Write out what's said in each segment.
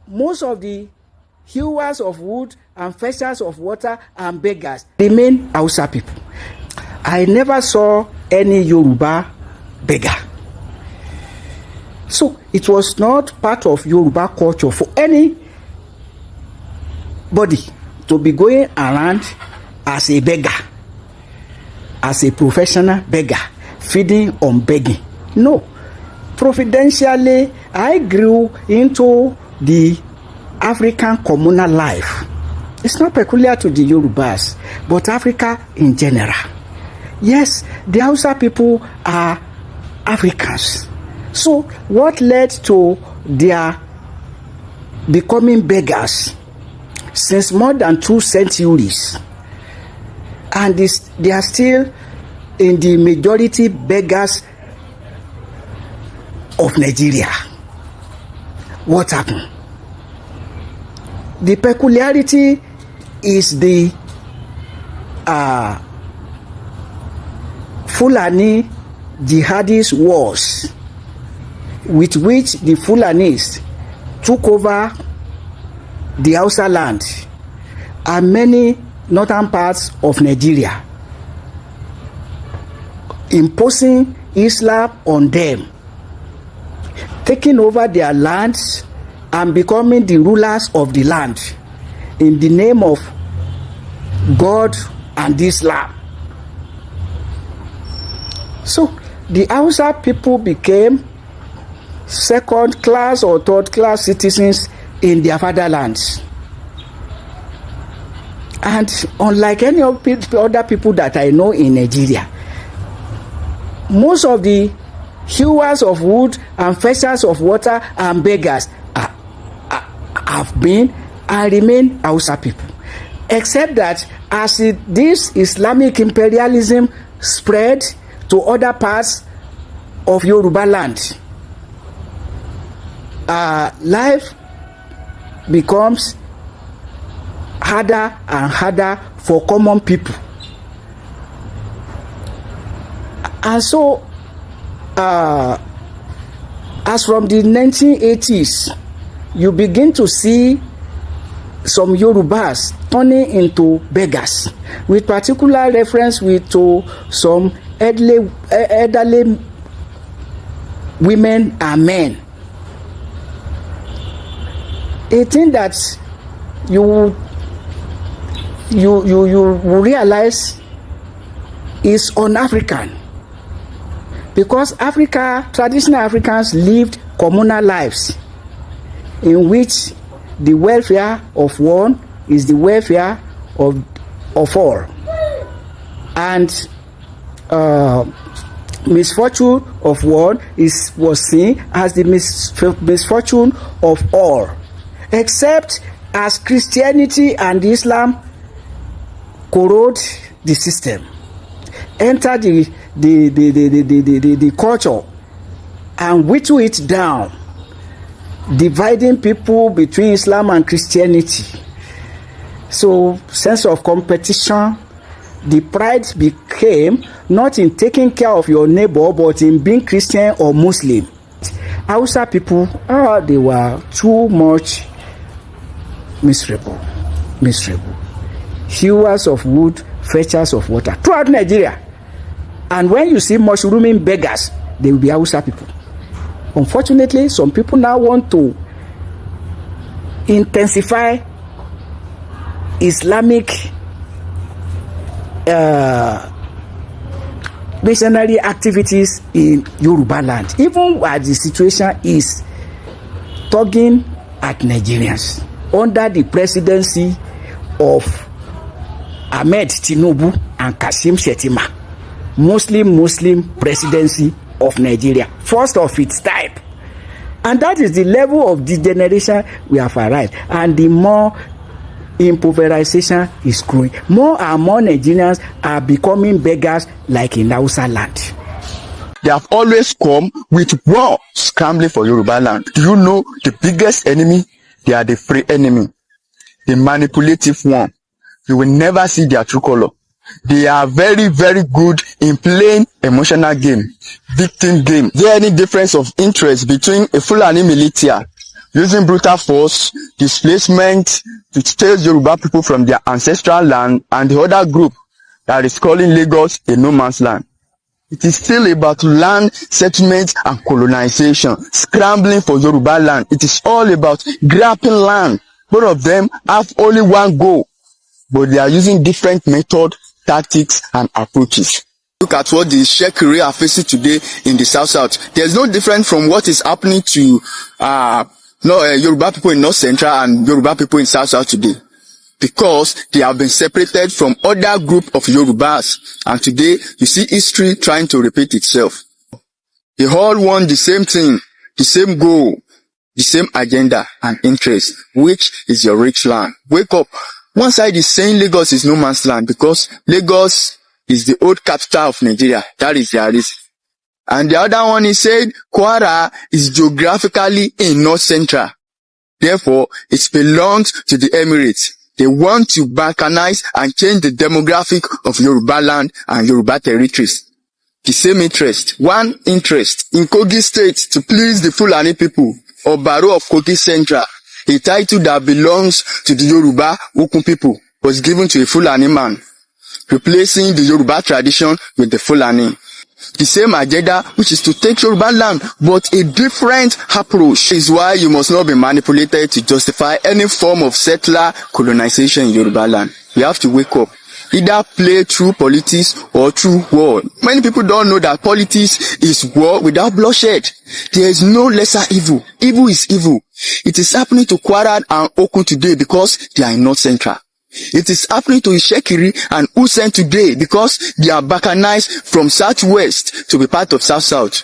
most of the hewers of wood and fetchers of water and beggars remain Hausa people. I never saw any Yoruba beggar. So it was not part of Yoruba culture for anybody to be going around as a beggar, as a professional beggar, feeding on begging. No. Providentially, I grew into the African communal life. It's not peculiar to the Yorubas, but Africa in general. Yes, the Hausa people are Africans. So what led to their becoming beggars since more than 2 centuries? And they are still in the majority beggars of Nigeria. What happened? The peculiarity is the Fulani jihadist wars, with which the Fulanis took over the Hausa land and many northern parts of Nigeria, imposing Islam on them, taking over their lands and becoming the rulers of the land in the name of God and Islam. So the Hausa people became second class or third class citizens in their fatherlands. And unlike any other people that I know in Nigeria, most of the hewers of wood and fetchers of water and beggars have been and remain Hausa people. Except that as this Islamic imperialism spread to other parts of Yoruba land, life becomes harder and harder for common people. And so, as from the 1980s, you begin to see some Yorubas turning into beggars, with particular reference to some elderly women and men. A thing that you realize is un-African, because traditional Africans lived communal lives in which the welfare of one is the welfare of all, and misfortune of one was seen as the misfortune of all, except as Christianity and Islam corrode the system, enter the culture and whittle it down, dividing people between Islam and Christianity. So sense of competition, the pride became not in taking care of your neighbor, but in being Christian or Muslim. Hausa people, they were too much miserable. Hewers of wood, fetchers of water throughout Nigeria. And when you see mushrooming beggars, they will be Hausa people. Unfortunately, some people now want to intensify Islamic missionary activities in Yoruba land, even while the situation is tugging at Nigerians under the presidency of Ahmed Tinubu and Kashim Shettima. Muslim presidency of Nigeria, first of its type. And that is the level of degeneration we have arrived. And the more impoverization is growing, more and more Nigerians are becoming beggars, like in Hausa land. They have always come with war scrambling for Yoruba land. Do you know the biggest enemy? They are the free enemy, the manipulative one. You will never see their true color. They are very, very good in playing emotional game, victim game. Is there any difference of interest between a Fulani militia using brutal force, displacement to chase Yoruba people from their ancestral land, and the other group that is calling Lagos a no man's land. It is still about land settlement and colonization, scrambling for Yoruba land. It is all about grabbing land. Both of them have only one goal, but they are using different methods, tactics, and approaches. Look at what the Shekiri are facing today in the South. There's no different from what is happening to Yoruba people in North Central and Yoruba people in South today, because they have been separated from other group of Yorubas, and today you see history trying to repeat itself. They all want the same thing, the same goal, the same agenda and interest, which is your rich land. Wake up. One side is saying Lagos is no man's land because Lagos is the old capital of Nigeria. That is their reason. And the other one is saying Kwara is geographically in North Central. Therefore, it belongs to the Emirates. They want to balkanize and change the demographic of Yoruba land and Yoruba territories. The same interest, one interest in Kogi State to please the Fulani people, or Baro of Kogi Central, a title that belongs to the Yoruba Ukun people, was given to a Fulani man, replacing the Yoruba tradition with the Fulani. The same agenda, which is to take Yoruba land, but a different approach, is why you must not be manipulated to justify any form of settler colonization in Yoruba land. You have to wake up. Either play through politics or through war. Many people don't know that politics is war without bloodshed. There is no lesser evil. Evil is evil. It is happening to Kwara and Okun today because they are in North Central. It is happening to Ishekiri and Usen today because they are balkanized from Southwest to be part of South.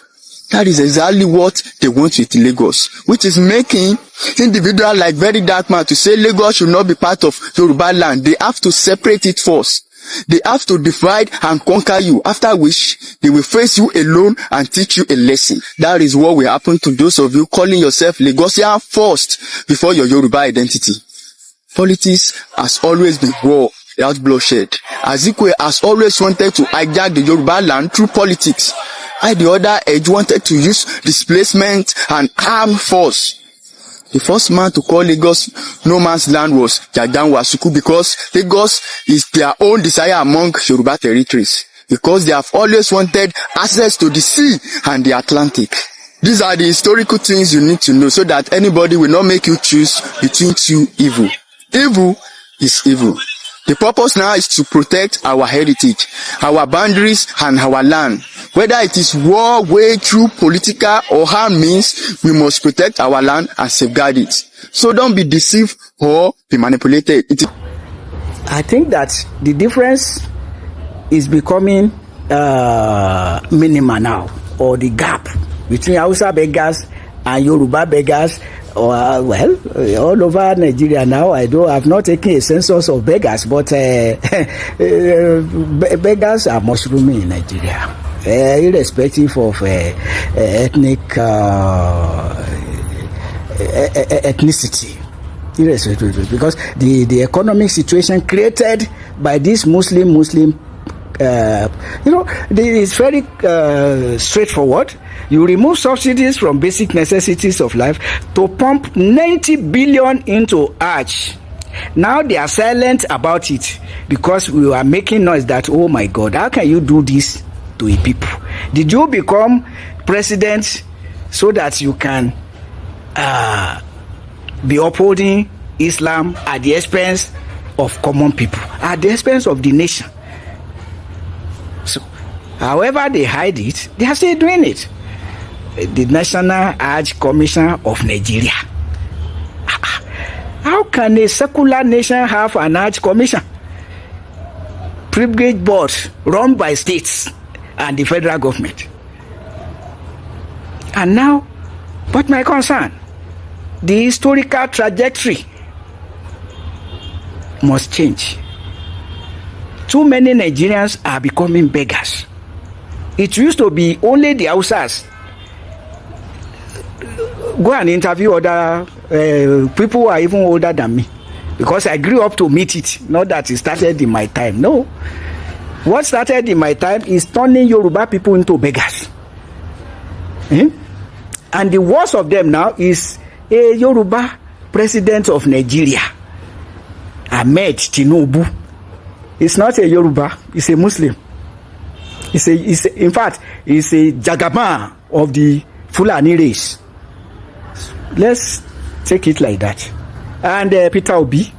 That is exactly what they want with Lagos, which is making individuals like Very Dark Man to say Lagos should not be part of Yoruba land. They have to separate it first. They have to divide and conquer you, after which they will face you alone and teach you a lesson. That is what will happen to those of you calling yourself Lagosian first before your Yoruba identity. Politics has always been war without bloodshed. Azikwe has always wanted to hijack the Yoruba land through politics. I, the other edge, wanted to use displacement and armed force. The first man to call Lagos no man's land was Jagan Wasuku, because Lagos is their own desire among Yoruba territories, because they have always wanted access to the sea and the Atlantic. These are the historical things you need to know so that anybody will not make you choose between two evil. Evil is evil. The purpose now is to protect our heritage, our boundaries, and our land. Whether it is war, way through political or harm means, we must protect our land and safeguard it. So don't be deceived or be manipulated. I think that the difference is becoming minimal now, or the gap between Hausa beggars and Yoruba beggars. Well, all over Nigeria now, I've not taken a census of beggars, but beggars are mushrooming in Nigeria, irrespective of ethnicity, because the economic situation created by this Muslim, it's very straightforward. You remove subsidies from basic necessities of life to pump 90 billion into Hajj. Now they are silent about it because we are making noise that, oh my God, how can you do this to a people? Did you become president so that you can be upholding Islam at the expense of common people, at the expense of the nation? So, however they hide it, they are still doing it. The National Hajj Commission of Nigeria. How can a secular nation have an Hajj Commission? Privilege board run by states and the federal government. And now, but my concern, the historical trajectory must change. Too many Nigerians are becoming beggars. It used to be only the Hausas. Go and interview other people who are even older than me, because I grew up to meet it. Not that it started in my time. No. What started in my time is turning Yoruba people into beggars. And the worst of them now is a Yoruba president of Nigeria, Ahmed Tinubu, is not a Yoruba, he's a Muslim. In fact, he's a Jagaban of the Fulani race. Let's take it like that. And Peter Obi,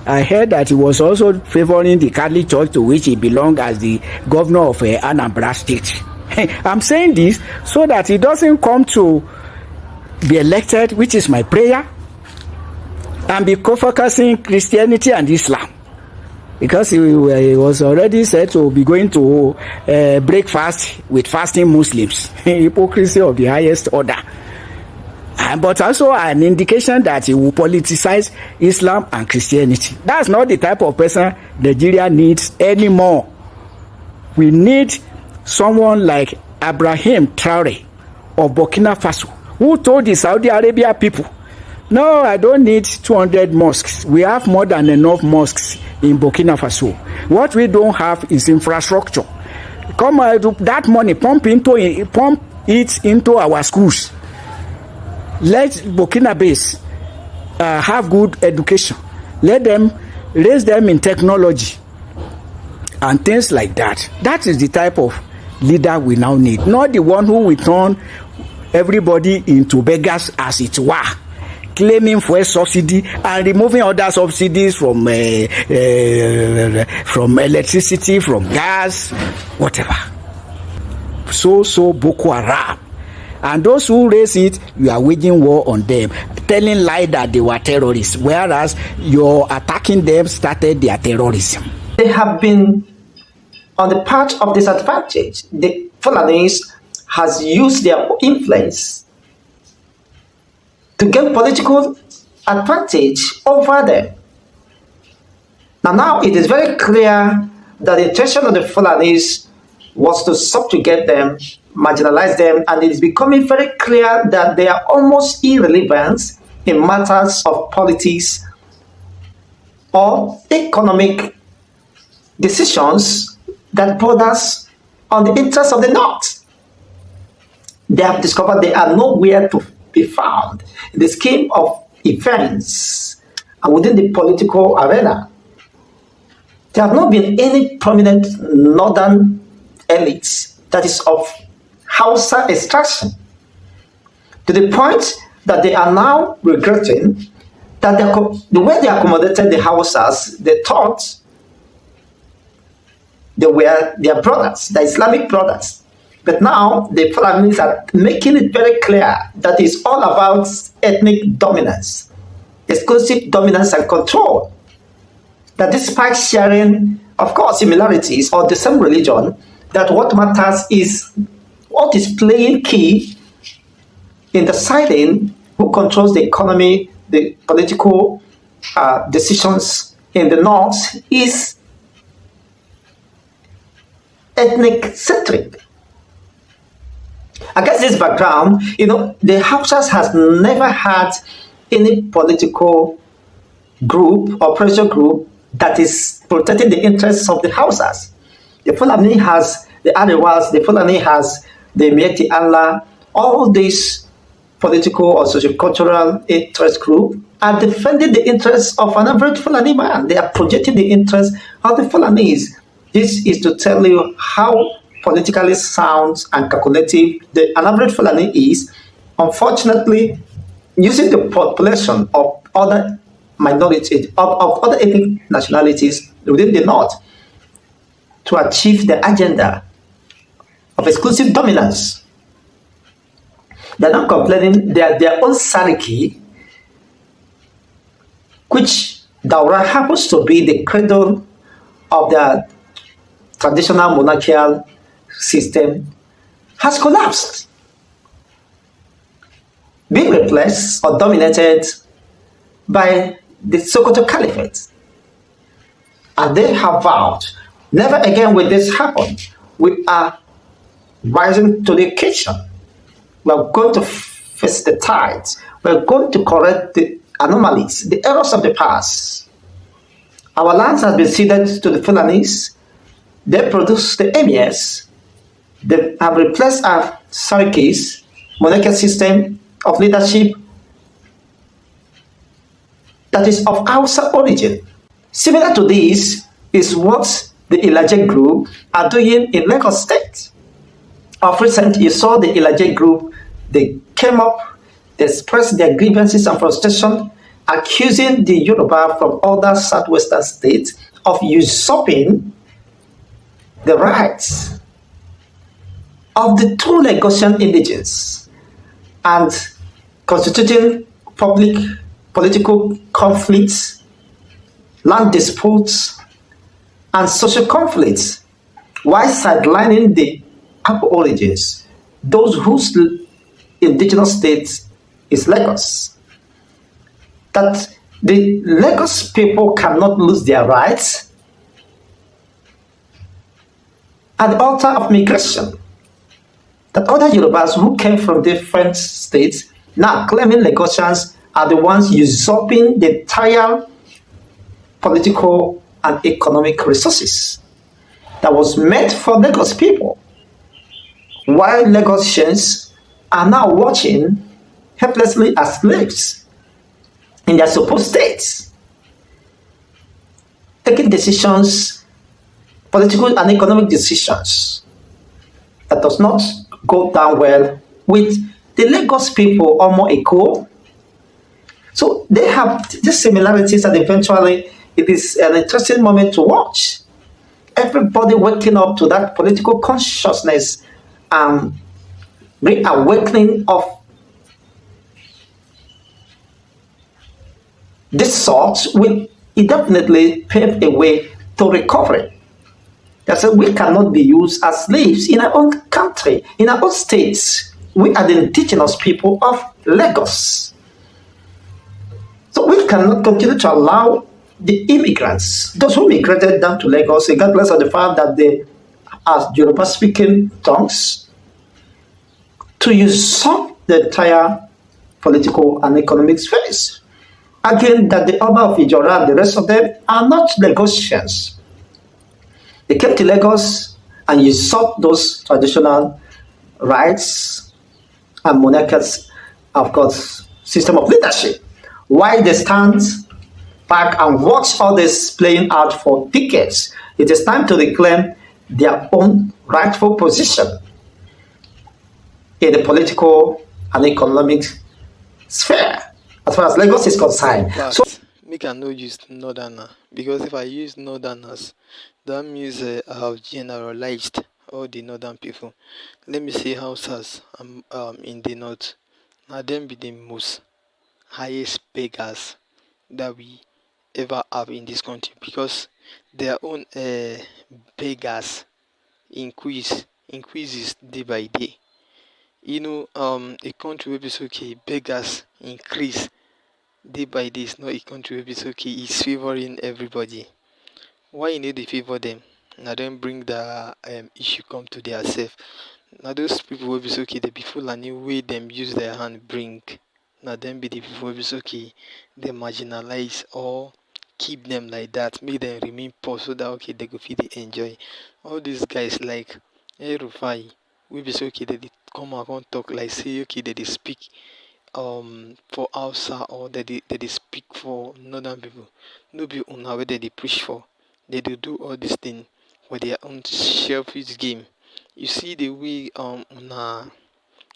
I heard that he was also favoring the Catholic Church to which he belonged as the governor of Anambra State. I'm saying this so that he doesn't come to be elected, which is my prayer, and be focusing Christianity and Islam. Because he was already said to be going to break fast with fasting Muslims. Hypocrisy of the highest order. But also an indication that he will politicize Islam and Christianity. That's not the type of person Nigeria needs anymore. We need someone like Ibrahim Traore of Burkina Faso, who told the Saudi Arabia people, no, I don't need 200 mosques. We have more than enough mosques in Burkina Faso. What we don't have is infrastructure. Come that money, pump it into our schools. Let Burkina base have good education. Let them raise them in technology and things like that. That is the type of leader we now need. Not the one who will turn everybody into beggars, as it were, claiming fuel subsidy and removing other subsidies from electricity, from gas, whatever. So Boko Haram. And those who raise it, you are waging war on them, telling lies that they were terrorists, whereas your attacking them started their terrorism. They have been on the part of disadvantage. The Fulanis has used their influence to gain political advantage over them. Now it is very clear that the intention of the Fulanis was to subjugate them, marginalize them, and it is becoming very clear that they are almost irrelevant in matters of politics or economic decisions that borders on the interests of the North. They have discovered they are nowhere to be found in the scheme of events and within the political arena. There have not been any prominent northern elites that is of Hausa extraction, to the point that they are now regretting that the way they accommodated the Hausas, they thought they were their brothers, the Islamic brothers. But now the Fulanis are making it very clear that it's all about ethnic dominance, exclusive dominance and control. That despite sharing, of course, similarities or the same religion, that what matters is what is playing key in deciding who controls the economy, the political decisions in the North is ethnic-centric. Against this background, the Hausas has never had any political group or pressure group that is protecting the interests of the Hausas. The Fulani has the Arewas, the Fulani has the Mieti Allah. All these political or sociocultural interest group are defending the interests of an average Fulani man. They are projecting the interests of the Fulanis. This is to tell you how politically sound and calculative an average Fulani is. Unfortunately, using the population of other minorities, of other ethnic nationalities within the North to achieve the agenda of exclusive dominance. They're not complaining their own sanity, which Daura happens to be the cradle of the traditional monarchical system, has collapsed, being replaced or dominated by the Sokoto Caliphate. And they have vowed, never again will this happen. We are rising to the occasion. We are going to face the tides. We are going to correct the anomalies, the errors of the past. Our lands have been ceded to the Fulanis. They produce the emirs. They have replaced our Sarikis, monarchical system of leadership, that is of Hausa origin. Similar to this is what the Ilaje group are doing in Lagos State. Of recent, you saw the Ilaje group, they came up, they expressed their grievances and frustration, accusing the Yoruba from other southwestern states of usurping the rights of the two Lagosian indigenes and constituting public political conflicts, land disputes, and social conflicts, while sidelining the aborigines, those whose indigenous state is Lagos. That the Lagos people cannot lose their rights at the altar of migration. That other Yorubas who came from different states now claiming Lagosians are the ones usurping the entire political and economic resources that was meant for Lagos people, while Lagosians are now watching helplessly as slaves in their supposed states, taking decisions, political and economic decisions that does not go down well with the Lagos people or more equal. So they have these similarities, and eventually it is an interesting moment to watch. Everybody waking up to that political consciousness and reawakening of this sort will definitely pave a way to recovery. That's why we cannot be used as slaves in our own country, in our own states. We are the indigenous people of Lagos. So we cannot continue to allow the immigrants, those who migrated down to Lagos, regardless of the fact that they are Yoruba speaking tongues, to usurp the entire political and economic space. Again, that the Oba of Ijora and the rest of them are not Lagosians. They came to Lagos and usurped those traditional rights and monarchical, of course, system of leadership. Why they stand back and watch all this playing out for decades, it is time to reclaim their own rightful position in the political and economic sphere, as far as Lagos is concerned. But So, make I no use northerner, because if I use northerners, that means I've generalized all the northern people. Let me say Hausas in the north. Now them be the most highest beggars that we ever have in this country, because their own beggars increases day by day. A country will be so okay, beggars increase day by day. Is not a country will be so okay, it's favoring everybody. Why you need to favor them? Now then bring the issue come to their self. Now those people will be so okay, the people and new way them use their hand bring. Now then be the people will be so okay, they marginalize or keep them like that, make them remain poor so that okay they go feel they enjoy. All these guys like Rufai will be so okay that they come out and talk like say okay that they speak for Hausa, or that they speak for northern people. No be una where they preach for. They do all this thing for their own selfish game. You see the way una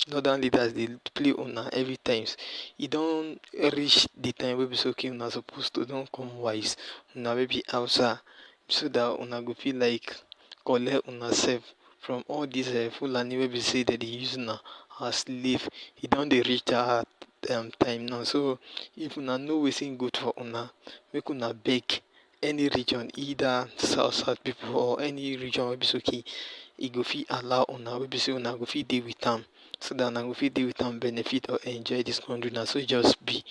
northern leaders they play una every times. E don reach the time wey be say okay una suppose to don come wise. Una wey be Hausa, so that una go feel like collect una sef from all dis Fulani wey be say dem dey use una as slave. E don dey reach dat time now. So if una know wetin good for una, make una beg any region, either south people or any region wey be say okay e go fit allow una wey be say una go fit dey with am, so that una go fit dey with am benefit or enjoy dis country. Na so e just be.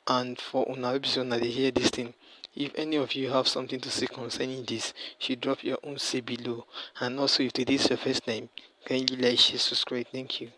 And for una wey be say una dey hear dis thing, if any of you have something to say concerning this, you should drop your own say below. And also if today is your first time, kindly like, share, subscribe. Thank you.